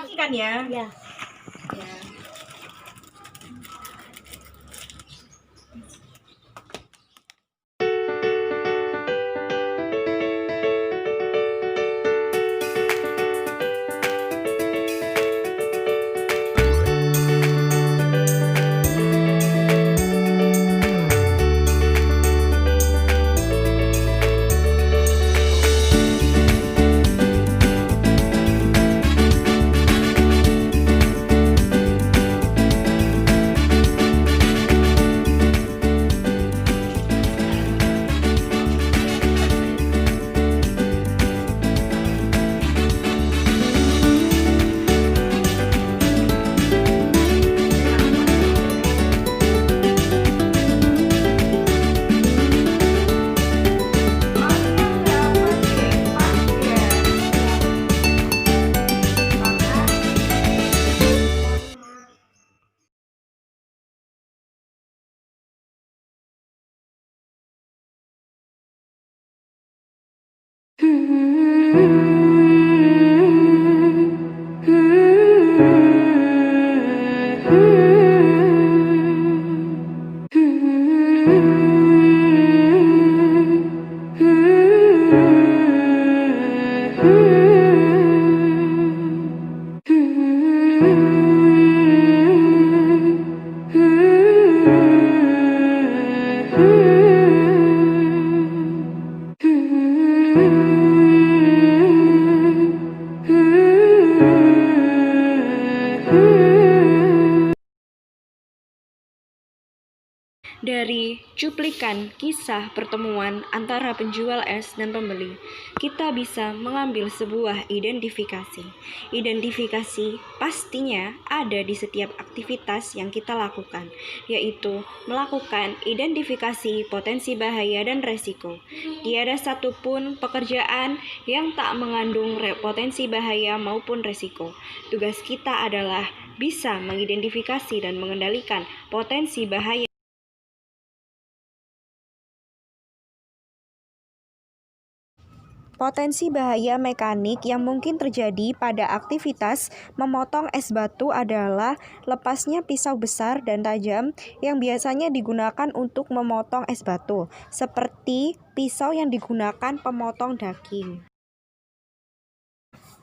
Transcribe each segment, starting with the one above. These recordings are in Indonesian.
ngerti kan ya? Ya. Ya. Dari cuplikan kisah pertemuan antara penjual es dan pembeli, kita bisa mengambil sebuah identifikasi. Identifikasi pastinya ada di setiap aktivitas yang kita lakukan, yaitu melakukan identifikasi potensi bahaya dan resiko. Tiada satupun pekerjaan yang tak mengandung potensi bahaya maupun resiko. Tugas kita adalah bisa mengidentifikasi dan mengendalikan potensi bahaya. Potensi bahaya mekanik yang mungkin terjadi pada aktivitas memotong es batu adalah lepasnya pisau besar dan tajam yang biasanya digunakan untuk memotong es batu, seperti pisau yang digunakan pemotong daging.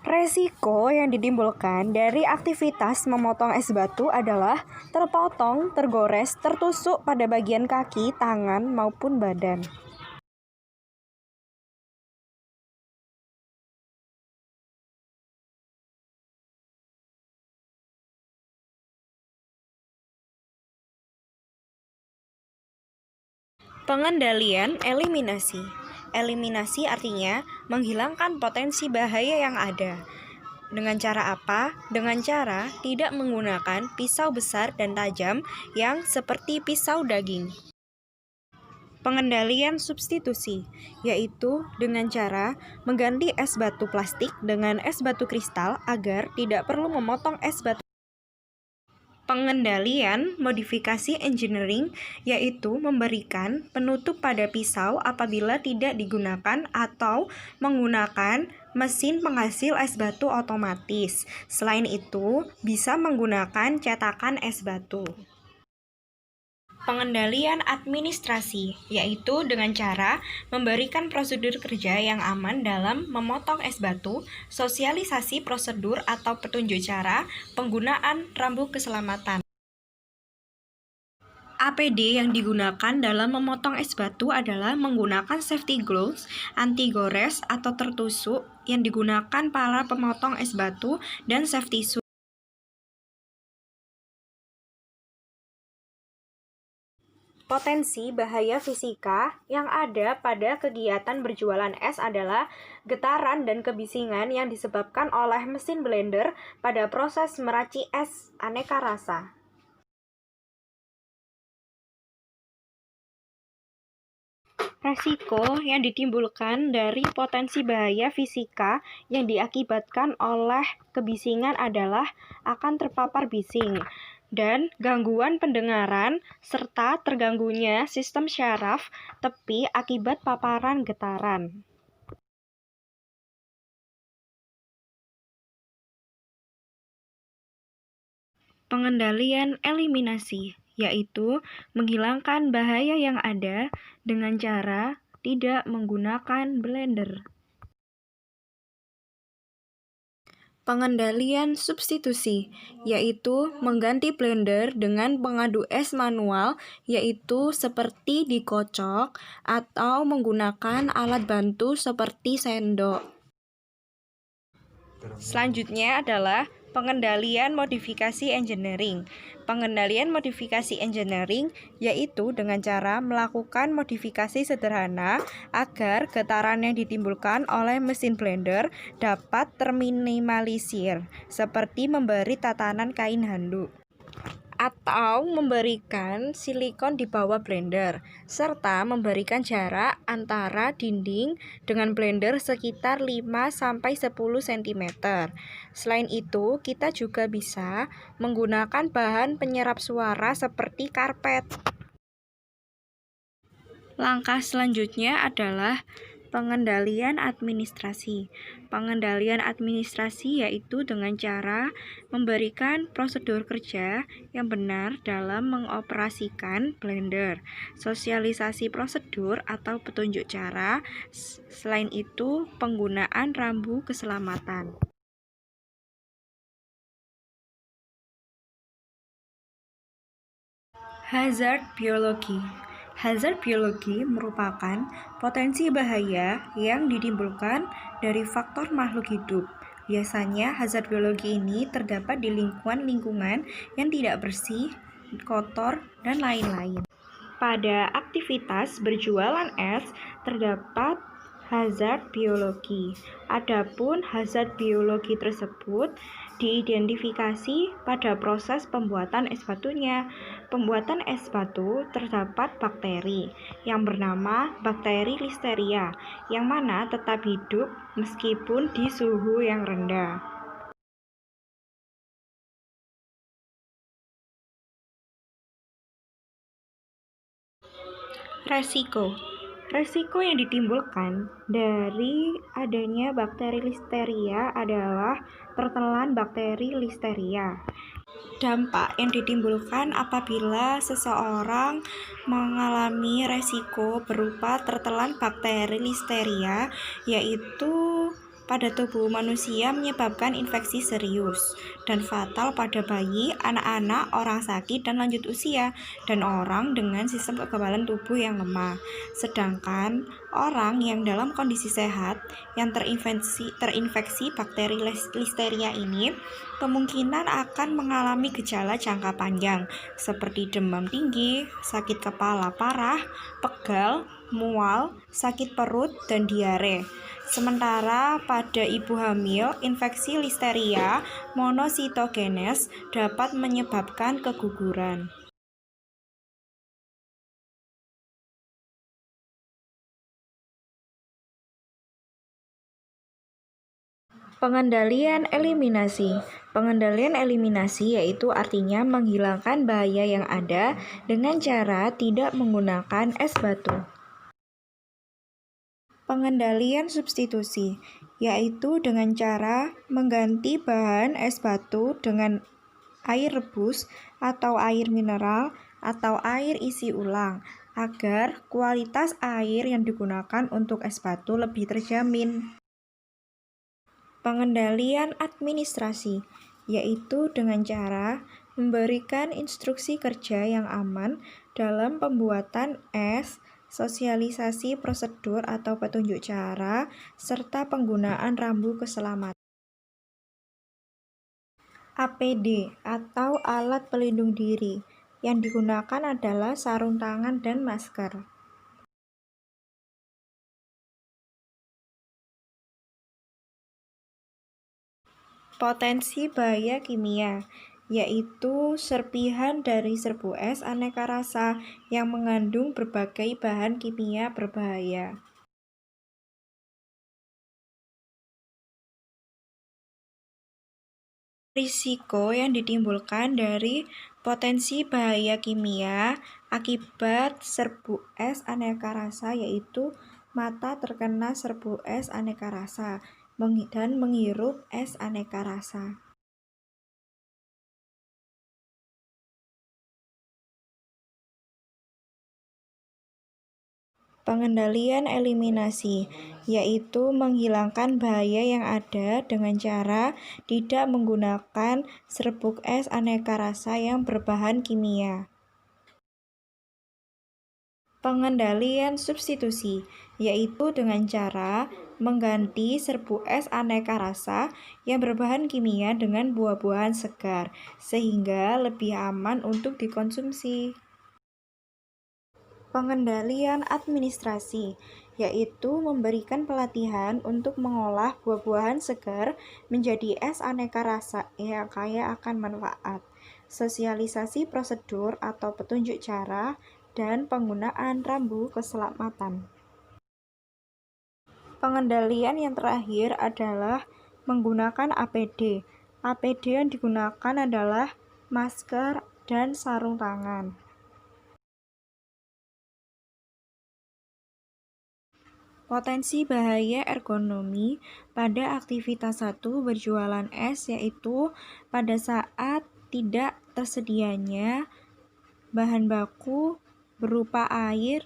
Resiko yang ditimbulkan dari aktivitas memotong es batu adalah terpotong, tergores, tertusuk pada bagian kaki, tangan, maupun badan. Pengendalian eliminasi. Eliminasi artinya menghilangkan potensi bahaya yang ada. Dengan cara apa? Dengan cara tidak menggunakan pisau besar dan tajam yang seperti pisau daging. Pengendalian substitusi, yaitu dengan cara mengganti es batu plastik dengan es batu kristal agar tidak perlu memotong es batu. Pengendalian modifikasi engineering, yaitu memberikan penutup pada pisau apabila tidak digunakan atau menggunakan mesin penghasil es batu otomatis. Selain itu, bisa menggunakan cetakan es batu. Pengendalian administrasi, yaitu dengan cara memberikan prosedur kerja yang aman dalam memotong es batu, sosialisasi prosedur atau petunjuk cara, penggunaan rambu keselamatan. APD yang digunakan dalam memotong es batu adalah menggunakan safety gloves, anti gores atau tertusuk yang digunakan para pemotong es batu, dan safety suit. Potensi bahaya fisika yang ada pada kegiatan berjualan es adalah getaran dan kebisingan yang disebabkan oleh mesin blender pada proses meracik es aneka rasa. Resiko yang ditimbulkan dari potensi bahaya fisika yang diakibatkan oleh kebisingan adalah akan terpapar bising dan gangguan pendengaran serta terganggunya sistem syaraf tepi akibat paparan getaran. Pengendalian eliminasi, yaitu menghilangkan bahaya yang ada dengan cara tidak menggunakan blender. Pengendalian substitusi, yaitu mengganti blender dengan pengaduk es manual, yaitu seperti dikocok atau menggunakan alat bantu seperti sendok. Selanjutnya adalah pengendalian modifikasi engineering. Pengendalian modifikasi engineering yaitu dengan cara melakukan modifikasi sederhana agar getaran yang ditimbulkan oleh mesin blender dapat terminimalisir, seperti memberi tatanan kain handuk atau memberikan silikon di bawah blender, serta memberikan jarak antara dinding dengan blender sekitar 5-10 cm. Selain itu, kita juga bisa menggunakan bahan penyerap suara seperti karpet. Langkah selanjutnya adalah pengendalian administrasi. Pengendalian administrasi yaitu dengan cara memberikan prosedur kerja yang benar dalam mengoperasikan blender, sosialisasi prosedur atau petunjuk cara, selain itu penggunaan rambu keselamatan. Hazard biologi. Hazard biologi merupakan potensi bahaya yang ditimbulkan dari faktor makhluk hidup. Biasanya hazard biologi ini terdapat di lingkungan yang tidak bersih, kotor, dan lain-lain. Pada aktivitas berjualan es terdapat hazard biologi. Adapun hazard biologi tersebut diidentifikasi pada proses pembuatan es batunya. Pembuatan es batu terdapat bakteri yang bernama bakteri Listeria, yang mana tetap hidup meskipun di suhu yang rendah. Resiko yang ditimbulkan dari adanya bakteri Listeria adalah tertelan bakteri Listeria. Dampak yang ditimbulkan apabila seseorang mengalami resiko berupa tertelan bakteri Listeria, yaitu pada tubuh manusia menyebabkan infeksi serius dan fatal pada bayi, anak-anak, orang sakit dan lanjut usia, dan orang dengan sistem kekebalan tubuh yang lemah. Sedangkan orang yang dalam kondisi sehat yang terinfeksi bakteri Listeria ini kemungkinan akan mengalami gejala jangka panjang seperti demam tinggi, sakit kepala parah, pegal, mual, sakit perut, dan diare. Sementara pada ibu hamil, infeksi Listeria monositogenes dapat menyebabkan keguguran. Pengendalian eliminasi. Pengendalian eliminasi yaitu artinya menghilangkan bahaya yang ada dengan cara tidak menggunakan es batu. Pengendalian substitusi, yaitu dengan cara mengganti bahan es batu dengan air rebus atau air mineral atau air isi ulang, agar kualitas air yang digunakan untuk es batu lebih terjamin. Pengendalian administrasi, yaitu dengan cara memberikan instruksi kerja yang aman dalam pembuatan es, sosialisasi prosedur atau petunjuk cara, serta penggunaan rambu keselamatan. APD atau alat pelindung diri yang digunakan adalah sarung tangan dan masker. Potensi bahaya kimia, yaitu serpihan dari serbu es aneka rasa yang mengandung berbagai bahan kimia berbahaya. Risiko yang ditimbulkan dari potensi bahaya kimia akibat serbu es aneka rasa yaitu mata terkena serbu es aneka rasa dan menghirup es aneka rasa. Pengendalian eliminasi, yaitu menghilangkan bahaya yang ada dengan cara tidak menggunakan serbuk es aneka rasa yang berbahan kimia. Pengendalian substitusi, yaitu dengan cara mengganti serbuk es aneka rasa yang berbahan kimia dengan buah-buahan segar, sehingga lebih aman untuk dikonsumsi. Pengendalian administrasi, yaitu memberikan pelatihan untuk mengolah buah-buahan segar menjadi es aneka rasa yang kaya akan manfaat, sosialisasi prosedur atau petunjuk cara, dan penggunaan rambu keselamatan. Pengendalian yang terakhir adalah menggunakan APD. APD yang digunakan adalah masker dan sarung tangan. Potensi bahaya ergonomi pada aktivitas 1 berjualan es yaitu pada saat tidak tersedianya bahan baku berupa air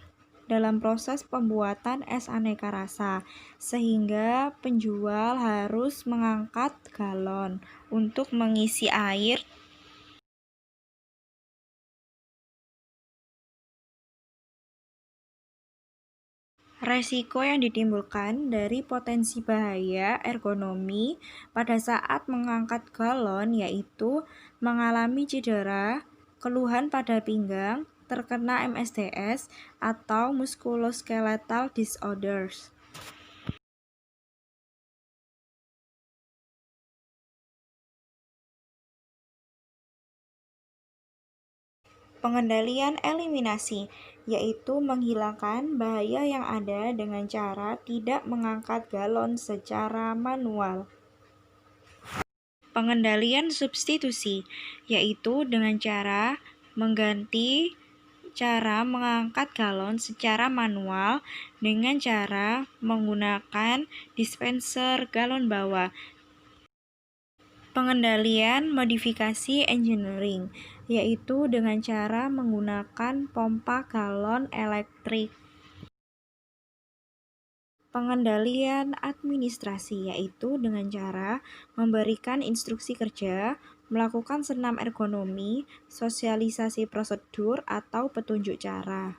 dalam proses pembuatan es aneka rasa, sehingga penjual harus mengangkat galon untuk mengisi air. Resiko yang ditimbulkan dari potensi bahaya ergonomi pada saat mengangkat galon yaitu mengalami cedera, keluhan pada pinggang, terkena MSDS, atau musculoskeletal disorders. Pengendalian eliminasi, yaitu menghilangkan bahaya yang ada dengan cara tidak mengangkat galon secara manual. Pengendalian substitusi, yaitu dengan cara mengganti cara mengangkat galon secara manual dengan cara menggunakan dispenser galon bawah. Pengendalian modifikasi engineering, yaitu dengan cara menggunakan pompa galon elektrik. Pengendalian administrasi, yaitu dengan cara memberikan instruksi kerja, melakukan senam ergonomi, sosialisasi prosedur, atau petunjuk cara.